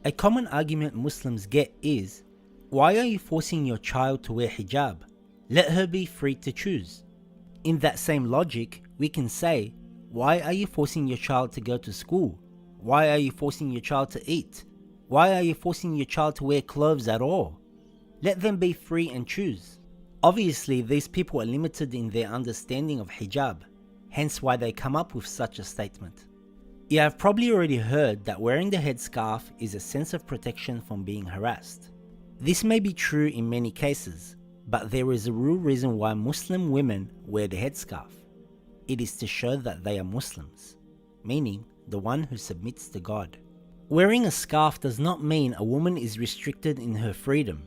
A common argument Muslims get is, why are you forcing your child to wear hijab? Let her be free to choose. In that same logic, we can say, why are you forcing your child to go to school? Why are you forcing your child to eat? Why are you forcing your child to wear clothes at all? Let them be free and choose. Obviously, these people are limited in their understanding of hijab, hence why they come up with such a statement. You have probably already heard that wearing the headscarf is a sense of protection from being harassed. This may be true in many cases, but there is a real reason why Muslim women wear the headscarf. It is to show that they are Muslims, meaning the one who submits to God. Wearing a scarf does not mean a woman is restricted in her freedom.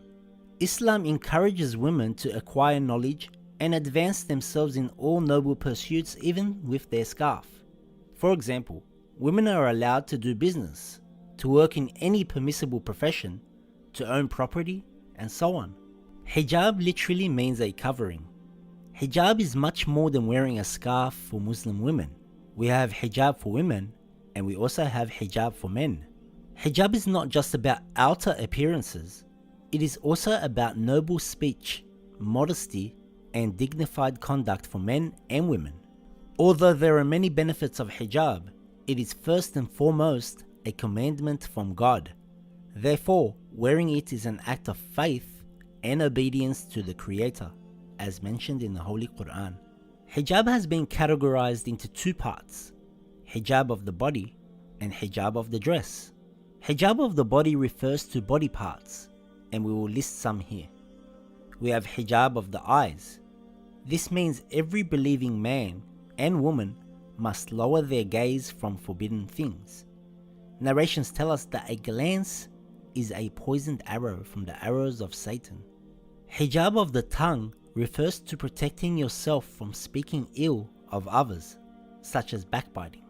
Islam encourages women to acquire knowledge and advance themselves in all noble pursuits, even with their scarf. For example, women are allowed to do business, to work in any permissible profession, to own property, and so on. Hijab literally means a covering. Hijab is much more than wearing a scarf for Muslim women. We have hijab for women, and we also have hijab for men. Hijab is not just about outer appearances, it is also about noble speech, modesty, and dignified conduct for men and women. Although there are many benefits of hijab, it is first and foremost a commandment from God. Therefore, wearing it is an act of faith and obedience to the Creator, as mentioned in the Holy Quran. Hijab has been categorized into two parts: hijab of the body and hijab of the dress. Hijab of the body refers to body parts, and we will list some here. We have hijab of the eyes. This means every believing man and woman must lower their gaze from forbidden things. Narrations tell us that a glance is a poisoned arrow from the arrows of Satan. Hijab of the tongue refers to protecting yourself from speaking ill of others, such as backbiting.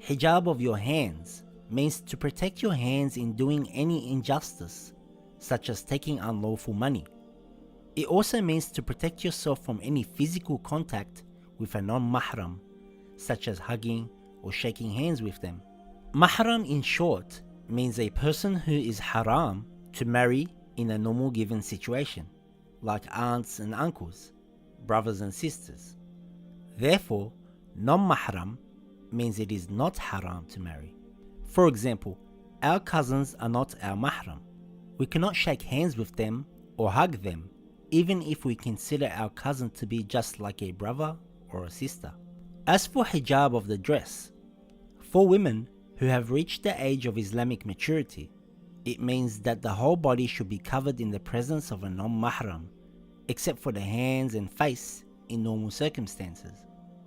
Hijab of your hands means to protect your hands in doing any injustice, such as taking unlawful money. It also means to protect yourself from any physical contact with a non-mahram, such as hugging or shaking hands with them. Mahram, in short, means a person who is haram to marry in a normal given situation, like aunts and uncles, brothers and sisters. Therefore, non-mahram means it is not haram to marry. For example, our cousins are not our mahram. We cannot shake hands with them or hug them, even if we consider our cousin to be just like a brother or a sister. As for hijab of the dress, for women who have reached the age of Islamic maturity, it means that the whole body should be covered in the presence of a non-mahram, except for the hands and face in normal circumstances.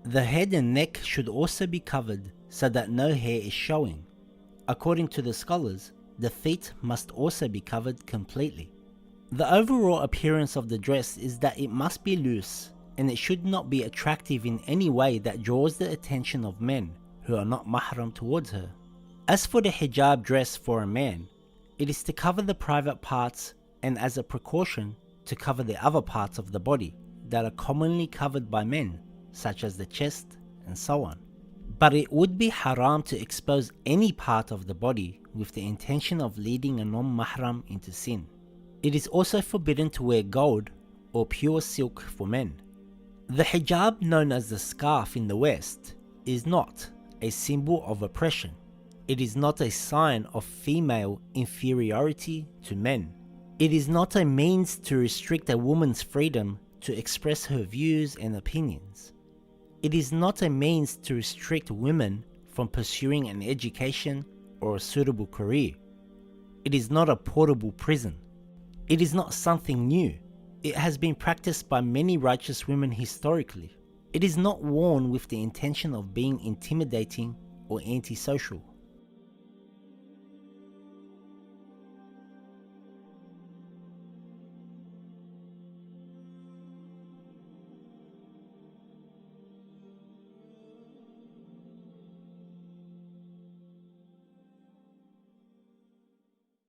The head and neck should also be covered so that no hair is showing. According to the scholars, the feet must also be covered completely. The overall appearance of the dress is that it must be loose, and it should not be attractive in any way that draws the attention of men who are not mahram towards her. As for the hijab dress for a man, it is to cover the private parts and, as a precaution, to cover the other parts of the body that are commonly covered by men, such as the chest and so on. But it would be haram to expose any part of the body with the intention of leading a non-mahram into sin. It is also forbidden to wear gold or pure silk for men. The hijab, known as the scarf in the West, is not a symbol of oppression. It is not a sign of female inferiority to men. It is not a means to restrict a woman's freedom to express her views and opinions. It is not a means to restrict women from pursuing an education or a suitable career. It is not a portable prison. It is not something new. It has been practiced by many righteous women historically. It is not worn with the intention of being intimidating or antisocial.